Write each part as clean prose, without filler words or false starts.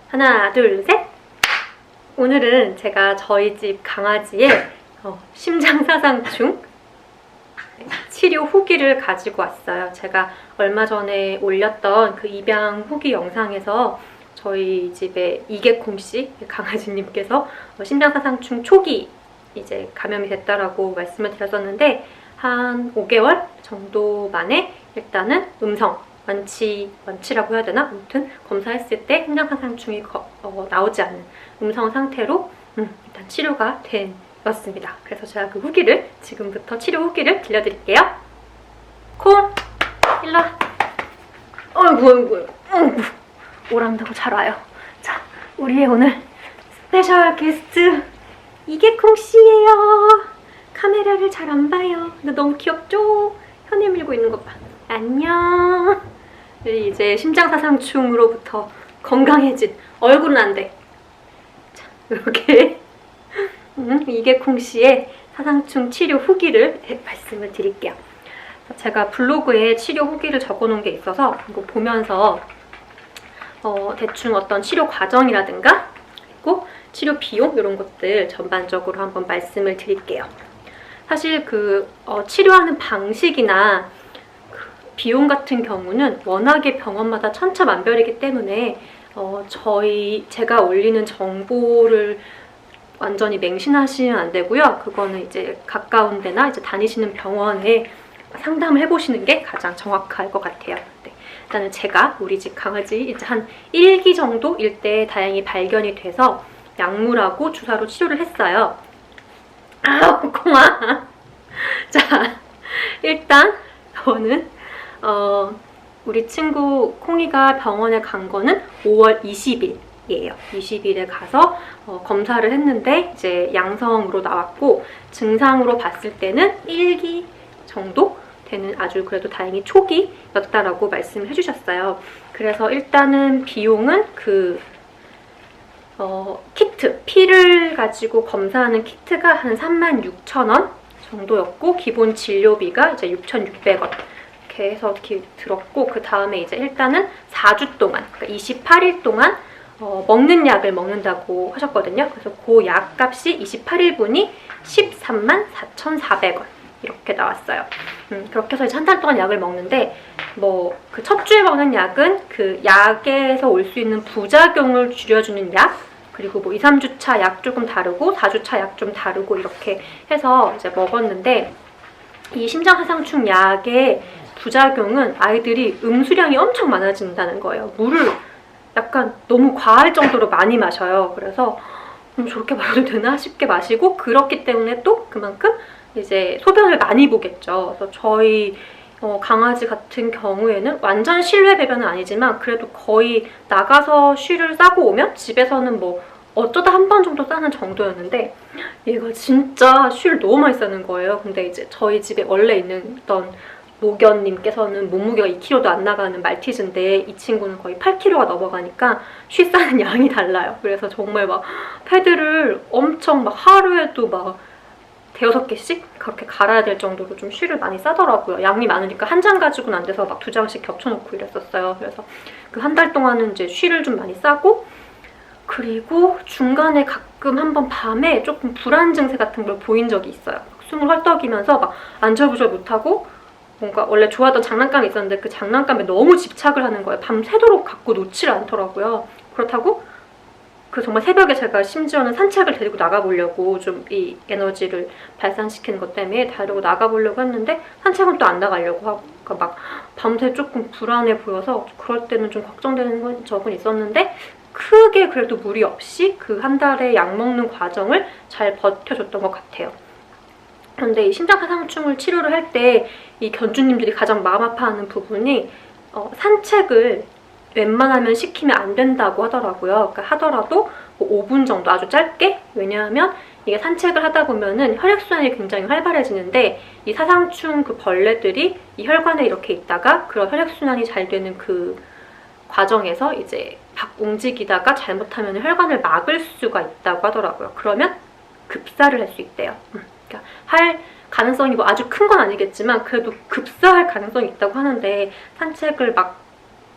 하나, 둘, 셋! 오늘은 제가 저희 집 강아지의 심장사상충 치료 후기를 가지고 왔어요. 제가 얼마 전에 올렸던 그 입양 후기 영상에서 저희 집에 이계콩씨 강아지님께서 심장사상충 초기 이제 감염이 됐다라고 말씀을 드렸었는데 한 5개월 정도 만에 일단은 완치라고 해야 되나? 아무튼 검사했을 때 심장사상충이 나오지 않는 음성 상태로 일단 치료가 되었습니다. 그래서 제가 그 후기를 지금부터 치료 후기를 들려드릴게요. 콘! 일로 와. 어이구 오랑다고 잘 와요. 자, 우리의 오늘 스페셜 게스트 이계콩씨예요. 카메라를 잘 안 봐요. 근데 너무 귀엽죠? 혀내 밀고 있는 것 봐. 안녕. 이제 심장사상충으로부터 건강해진 얼굴은 안 돼. 자, 이렇게 이계콩씨의 사상충 치료 후기를 말씀을 드릴게요. 제가 블로그에 치료 후기를 적어놓은 게 있어서 이거 보면서 대충 어떤 치료 과정이라든가 그리고 치료 비용 이런 것들 전반적으로 한번 말씀을 드릴게요. 사실 치료하는 방식이나 비용 같은 경우는 워낙에 병원마다 천차만별이기 때문에 제가 올리는 정보를 완전히 맹신하시면 안 되고요. 그거는 이제 가까운 데나 이제 다니시는 병원에 상담을 해보시는 게 가장 정확할 것 같아요. 네. 일단은 제가 우리 집 강아지 이제 한 1기 정도일 때 다행히 발견이 돼서 약물하고 주사로 치료를 했어요. 아, 콩아. 자, 일단 저는 우리 친구 콩이가 병원에 간 거는 5월 20일이에요. 20일에 가서 검사를 했는데 이제 양성으로 나왔고 증상으로 봤을 때는 1기 정도 되는 아주 그래도 다행히 초기였다라고 말씀을 해주셨어요. 그래서 일단은 비용은 키트, 피를 가지고 검사하는 키트가 한 36,000원 정도였고 기본 진료비가 이제 6,600원 이렇게 해서 들었고 그 다음에 이제 일단은 4주 동안, 그러니까 28일 동안 먹는 약을 먹는다고 하셨거든요. 그래서 그 약값이 28일분이 134,400원 이렇게 나왔어요. 그렇게 해서 이제 한 달 동안 약을 먹는데 그 첫 주에 먹는 약은 그 약에서 올 수 있는 부작용을 줄여주는 약 그리고 2, 3주차 약 조금 다르고 4주차 약 좀 다르고 이렇게 해서 이제 먹었는데 이 심장사상충 약의 부작용은 아이들이 음수량이 엄청 많아진다는 거예요. 물을 약간 너무 과할 정도로 많이 마셔요. 그래서 저렇게 마셔도 되나 싶게 마시고 그렇기 때문에 또 그만큼 이제 소변을 많이 보겠죠. 그래서 저희 강아지 같은 경우에는 완전 실외 배변은 아니지만 그래도 거의 나가서 쉬를 싸고 오면 집에서는 어쩌다 한 번 정도 싸는 정도였는데 얘가 진짜 쉬를 너무 많이 싸는 거예요. 근데 이제 저희 집에 원래 있던 노견님께서는 몸무게가 2kg도 안 나가는 말티즈인데 이 친구는 거의 8kg가 넘어가니까 쉬 싸는 양이 달라요. 그래서 정말 패드를 엄청 하루에도 대여섯 개씩 그렇게 갈아야 될 정도로 좀 쉬를 많이 싸더라고요. 양이 많으니까 한 장 가지고는 안 돼서 2장씩 겹쳐놓고 이랬었어요. 그래서 그 한 달 동안은 이제 쉬를 좀 많이 싸고 그리고 중간에 가끔 한번 밤에 조금 불안 증세 같은 걸 보인 적이 있어요. 숨을 헐떡이면서 안절부절 못하고 뭔가 원래 좋아하던 장난감이 있었는데 그 장난감에 너무 집착을 하는 거예요. 밤새도록 갖고 놓지를 않더라고요. 그렇다고 정말 새벽에 제가 심지어는 산책을 데리고 나가보려고 좀 이 에너지를 발산시키는 것 때문에 데리고 나가보려고 했는데 산책은 또 안 나가려고 하고 그러니까 밤새 조금 불안해 보여서 그럴 때는 좀 걱정되는 적은 있었는데 크게 그래도 무리 없이 그 한 달의 약 먹는 과정을 잘 버텨줬던 것 같아요. 그런데 이 심장사상충을 치료를 할 때 이 견주님들이 가장 마음 아파하는 부분이 산책을 웬만하면 시키면 안 된다고 하더라고요. 그러니까 하더라도 5분 정도 아주 짧게 왜냐하면 이게 산책을 하다 보면은 혈액순환이 굉장히 활발해지는데 이 사상충 그 벌레들이 이 혈관에 이렇게 있다가 그런 혈액순환이 잘 되는 그 과정에서 이제 막 움직이다가 잘못하면 혈관을 막을 수가 있다고 하더라고요. 그러면 급사를 할 수 있대요. 그러니까 할 가능성이 아주 큰 건 아니겠지만 그래도 급사할 가능성이 있다고 하는데 산책을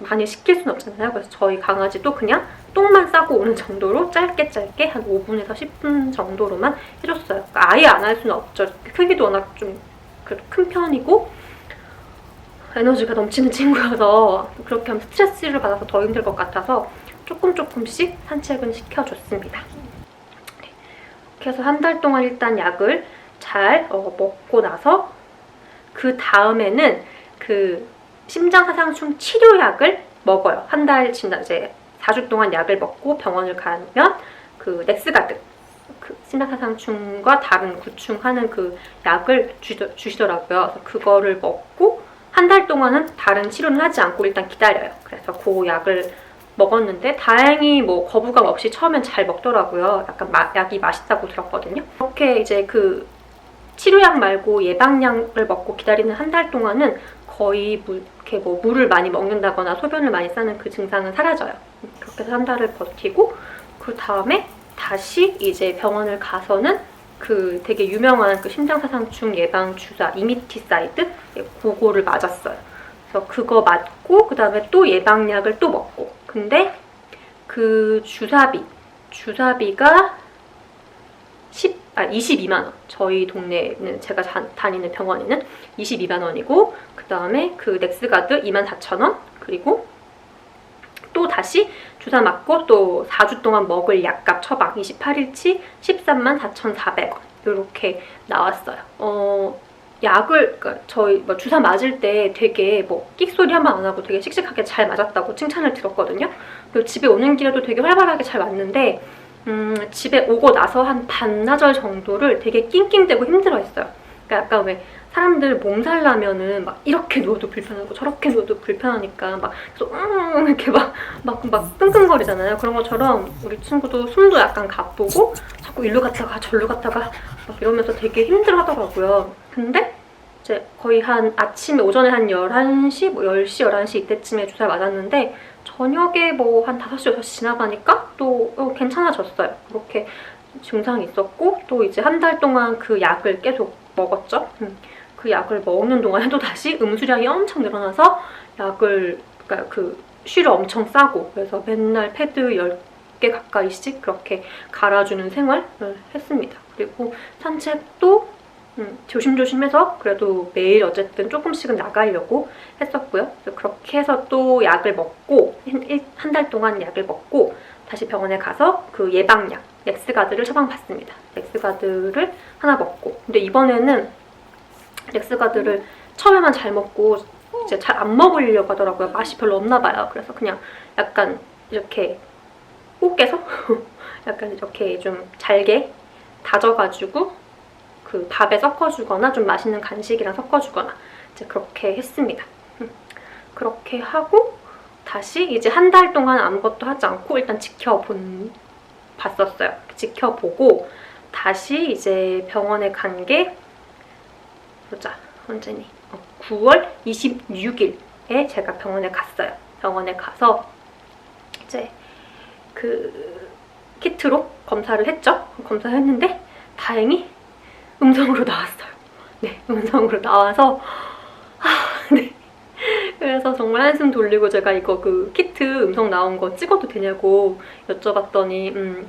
많이 시킬 수는 없잖아요. 그래서 저희 강아지도 그냥 똥만 싸고 오는 정도로 짧게 한 5분에서 10분 정도로만 해줬어요. 그러니까 아예 안 할 수는 없죠. 크기도 워낙 좀 큰 편이고 에너지가 넘치는 친구여서 그렇게 하면 스트레스를 받아서 더 힘들 것 같아서 조금씩 산책은 시켜줬습니다. 이렇게 해서 한 달 동안 일단 약을 잘 먹고 나서 그 다음에는 그 심장사상충 치료약을 먹어요. 한 달 지나 이제 4주 동안 약을 먹고 병원을 가면 그 넥스가드, 그 심장사상충과 다른 구충하는 그 약을 주시더라고요. 그래서 그거를 먹고 한 달 동안은 다른 치료는 하지 않고 일단 기다려요. 그래서 그 약을 먹었는데 다행히 뭐 거부감 없이 처음엔 잘 먹더라고요. 약간 약이 맛있다고 들었거든요. 그렇게 이제 그 치료약 말고 예방약을 먹고 기다리는 한 달 동안은 거의 이렇게 뭐 물을 많이 먹는다거나 소변을 많이 싸는 그 증상은 사라져요. 그렇게 해서 한 달을 버티고 그 다음에 다시 이제 병원을 가서는 그 되게 유명한 그 심장사상충 예방 주사 이미티사이드 그거를 맞았어요. 그래서 그거 맞고 그 다음에 또 예방약을 또 먹고 근데 그 주사비가 22만 원. 저희 동네는 제가 다니는 병원에는 22만 원이고 그 다음에 그 넥스가드 24,000원 그리고 또 다시 주사 맞고 또 4주 동안 먹을 약값 처방 28일치 13만 4,400원 이렇게 나왔어요. 약을 그러니까 저희 뭐 주사 맞을 때 되게 뭐 끽소리 한 번 안 하고 되게 씩씩하게 잘 맞았다고 칭찬을 들었거든요. 그리고 집에 오는 길에도 되게 활발하게 잘 맞는데 집에 오고 나서 한 반나절 정도를 되게 낑낑대고 힘들어했어요. 그러니까 약간 왜 사람들 몸살 나면은 막 이렇게 누워도 불편하고 저렇게 누워도 불편하니까 막 이렇게 막 끙끙거리잖아요. 그런 것처럼 우리 친구도 숨도 약간 가쁘고 자꾸 일로 갔다가 절로 갔다가 막 이러면서 되게 힘들어하더라고요. 근데 이제 거의 한 아침에 오전에 한 11시, 뭐 10시, 11시 이때쯤에 주사를 맞았는데 저녁에 뭐 한 5시, 6시 지나가니까 또 괜찮아졌어요. 그렇게 증상이 있었고 또 이제 한 달 동안 그 약을 계속 먹었죠. 그 약을 먹는 동안에도 다시 음수량이 엄청 늘어나서 약을 그러니까 그 쉬를 엄청 싸고 그래서 맨날 패드 10개 가까이씩 그렇게 갈아주는 생활을 했습니다. 그리고 산책도 조심조심해서 그래도 매일 어쨌든 조금씩은 나가려고 했었고요. 그렇게 해서 또 약을 먹고 한 달 동안 약을 먹고 다시 병원에 가서 그 예방약 넥스가드를 처방받습니다. 넥스가드를 하나 먹고 근데 이번에는 넥스가드를 처음에만 잘 먹고 이제 잘 안 먹으려고 하더라고요. 맛이 별로 없나 봐요. 그래서 그냥 약간 이렇게 으깨서 약간 이렇게 좀 잘게 다져가지고 그 밥에 섞어주거나 좀 맛있는 간식이랑 섞어주거나 이제 그렇게 했습니다. 그렇게 하고 다시 이제 한 달 동안 아무것도 하지 않고 일단 봤었어요. 지켜보고 다시 이제 병원에 간 게 보자 언제니? 9월 26일에 제가 병원에 갔어요. 병원에 가서 이제 그 키트로 검사를 했죠. 검사를 했는데 다행히 음성으로 나왔어요. 네, 음성으로 나와서 네. 그래서 정말 한숨 돌리고 제가 이거 그 키트 음성 나온 거 찍어도 되냐고 여쭤봤더니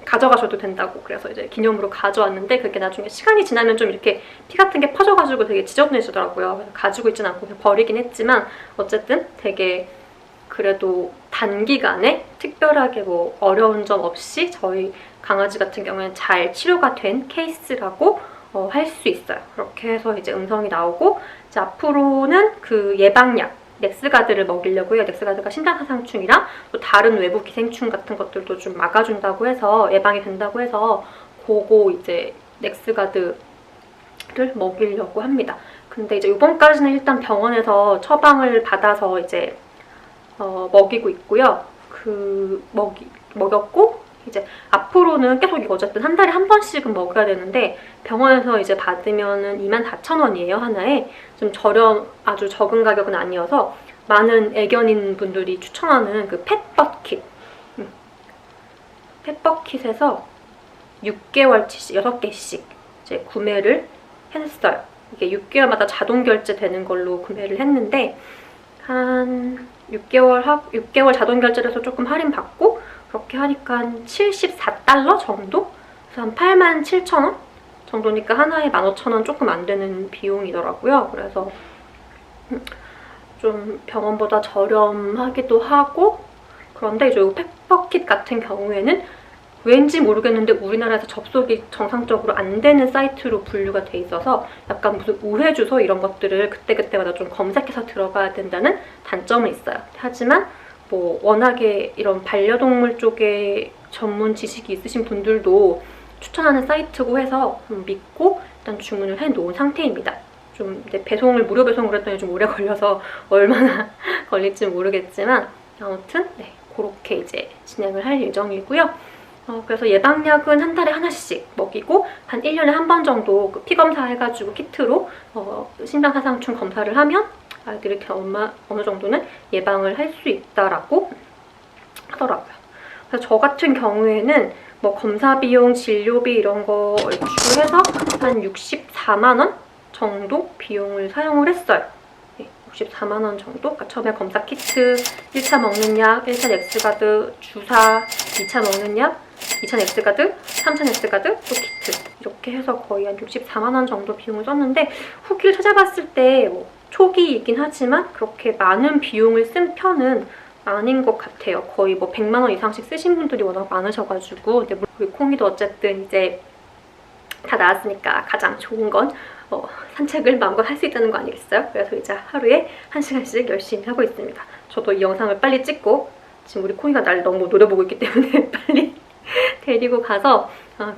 가져가셔도 된다고 그래서 이제 기념으로 가져왔는데 그게 나중에 시간이 지나면 좀 이렇게 피 같은 게 퍼져가지고 되게 지저분해지더라고요. 그래서 가지고 있진 않고 그냥 버리긴 했지만 어쨌든 되게 그래도 단기간에 특별하게 뭐 어려운 점 없이 저희 강아지 같은 경우에는 잘 치료가 된 케이스라고 할 수 있어요. 그렇게 해서 이제 음성이 나오고 이제 앞으로는 그 예방약 넥스가드를 먹이려고 해요. 넥스가드가 심장사상충이랑 또 다른 외부 기생충 같은 것들도 좀 막아준다고 해서 예방이 된다고 해서 그거 이제 넥스가드를 먹이려고 합니다. 근데 이제 이번까지는 일단 병원에서 처방을 받아서 이제 먹이고 있고요. 먹였고 이제 앞으로는 계속 이거 어쨌든 한 달에 한 번씩은 먹어야 되는데 병원에서 이제 받으면은 24,000원이에요 하나에. 좀 아주 적은 가격은 아니어서 많은 애견인 분들이 추천하는 그 펫버킷 펫버킷에서 6개월치씩 6개씩 이제 구매를 했어요. 이게 6개월마다 자동 결제되는 걸로 구매를 했는데 한 6개월 자동 결제해서 조금 할인 받고 그렇게 하니까 한 74달러 정도? 그래서 한 87,000원 정도니까 하나에 15,000원 조금 안 되는 비용이더라고요. 그래서 좀 병원보다 저렴하기도 하고, 그런데 이제 펫버킷 같은 경우에는 왠지 모르겠는데 우리나라에서 접속이 정상적으로 안 되는 사이트로 분류가 돼 있어서 약간 무슨 우회 주소 이런 것들을 그때그때마다 좀 검색해서 들어가야 된다는 단점은 있어요. 하지만 뭐 워낙에 이런 반려동물 쪽에 전문 지식이 있으신 분들도 추천하는 사이트고 해서 믿고 일단 주문을 해놓은 상태입니다. 좀 이제 배송을 무료 배송을 했더니 좀 오래 걸려서 얼마나 걸릴지 모르겠지만 아무튼 네, 그렇게 이제 진행을 할 예정이고요. 그래서 예방약은 한 달에 하나씩 먹이고 한 1년에 한 번 정도 그 피검사 해가지고 키트로 심장사상충 검사를 하면 아이들이 이렇게 어느 정도는 예방을 할 수 있다라고 하더라고요. 그래서 저 같은 경우에는 뭐 검사 비용, 진료비 이런 거 얼추해서 한 64만 원 정도 비용을 사용을 했어요. 64만 원 정도? 그러니까 처음에 검사 키트, 1차 먹는 약, 1차 엑스가드, 주사, 2차 먹는 약, 2차 엑스가드, 3차 엑스가드, 또 키트 이렇게 해서 거의 한 64만 원 정도 비용을 썼는데 후기를 찾아봤을 때 뭐 초기이긴 하지만 그렇게 많은 비용을 쓴 편은 아닌 것 같아요. 거의 뭐 100만 원 이상씩 쓰신 분들이 워낙 많으셔가지고 근데 우리 콩이도 어쨌든 이제 다 나았으니까 가장 좋은 건 산책을 마음껏 할 수 있다는 거 아니겠어요? 그래서 이제 하루에 1시간씩 열심히 하고 있습니다. 저도 이 영상을 빨리 찍고 지금 우리 콩이가 날 너무 노려보고 있기 때문에 빨리 데리고 가서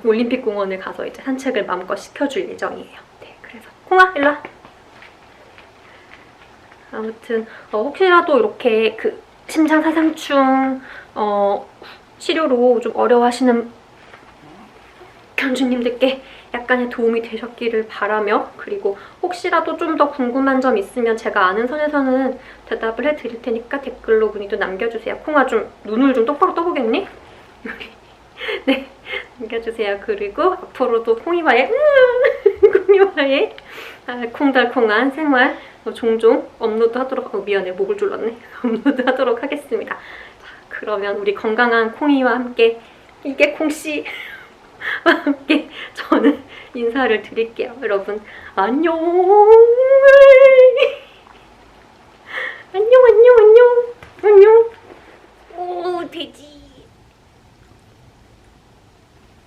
올림픽 공원을 가서 이제 산책을 마음껏 시켜줄 예정이에요. 네, 그래서 콩아 일로 와. 아무튼 혹시라도 이렇게 그 심장사상충 치료로 좀 어려워하시는 견주님들께 약간의 도움이 되셨기를 바라며, 그리고 혹시라도 좀 더 궁금한 점 있으면 제가 아는 선에서는 대답을 해드릴 테니까 댓글로 문의도 남겨주세요. 콩아 좀 눈을 좀 똑바로 떠보겠니? 네, 남겨주세요. 그리고 앞으로도 콩이와의 콩달콩한 생활 종종 업로드하도록 미안해 목을 졸랐네. 업로드하도록 하겠습니다. 자, 그러면 우리 건강한 콩이와 함께 이게 콩씨 함께 저는 인사를 드릴게요. 여러분 안녕. 안녕.